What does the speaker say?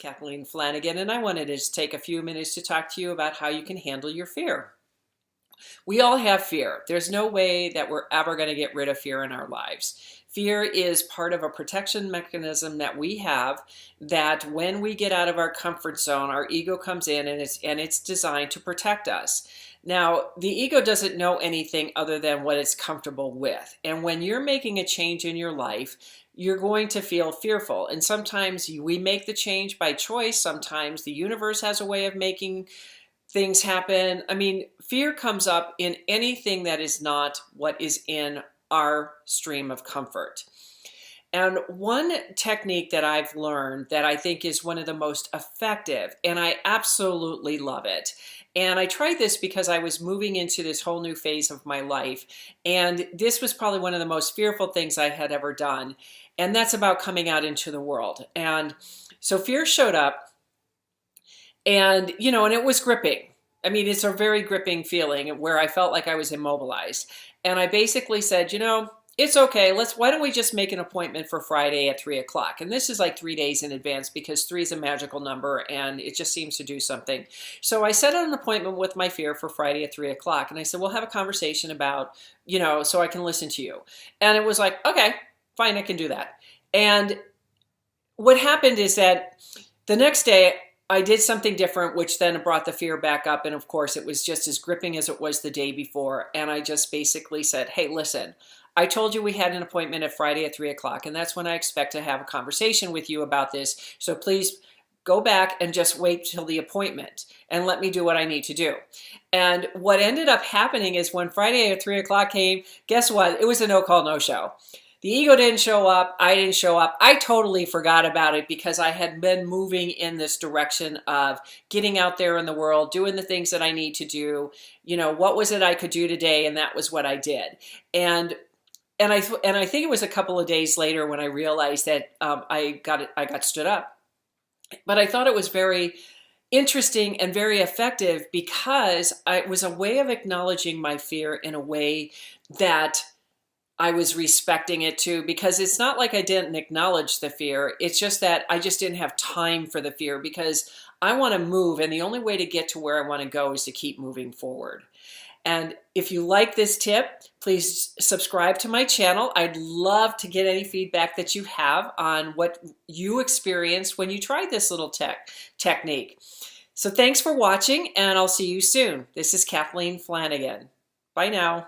Kathleen Flanagan, and I wanted to just take a few minutes to talk to you about how you can handle your fear. We all have fear. There's no way that we're ever going to get rid of fear in our lives. Fear is part of a protection mechanism that we have, that when we get out of our comfort zone, our ego comes in and it's designed to protect us. Now, the ego doesn't know anything other than what it's comfortable with. And when you're making a change in your life, you're going to feel fearful. And sometimes we make the change by choice. Sometimes the universe has a way of making things happen. I mean, fear comes up in anything that is not what is in our stream of comfort. And one technique that I've learned that I think is one of the most effective, and I absolutely love it. And I tried this because I was moving into this whole new phase of my life. And this was probably one of the most fearful things I had ever done. And that's about coming out into the world. And so fear showed up, and, and it was gripping. I mean, it's a very gripping feeling where I felt like I was immobilized. And I basically said, it's okay. Why don't we just make an appointment for Friday at 3 o'clock? And this is like 3 days in advance because 3 is a magical number and it just seems to do something. So I set an appointment with my fear for Friday at 3 o'clock. And I said, we'll have a conversation about, so I can listen to you. And it was like, okay, fine, I can do that. And what happened is that the next day, I did something different, which then brought the fear back up. And of course, it was just as gripping as it was the day before. And I just basically said, hey, listen, I told you we had an appointment at Friday at 3 o'clock, and that's when I expect to have a conversation with you about this. So please go back and just wait till the appointment and let me do what I need to do. And what ended up happening is when Friday at 3 o'clock came, guess what? It was a no-call, no-show. The ego didn't show up. I didn't show up. I totally forgot about it because I had been moving in this direction of getting out there in the world, doing the things that I need to do. What was it I could do today? And that was what I did. And I think it was a couple of days later when I realized that I got stood up. But I thought it was very interesting and very effective because it was a way of acknowledging my fear in a way that I was respecting it too, because it's not like I didn't acknowledge the fear. It's just that I just didn't have time for the fear because I want to move. And the only way to get to where I want to go is to keep moving forward. And if you like this tip, please subscribe to my channel. I'd love to get any feedback that you have on what you experienced when you tried this little technique. So thanks for watching, and I'll see you soon. This is Kathleen Flanagan. Bye now.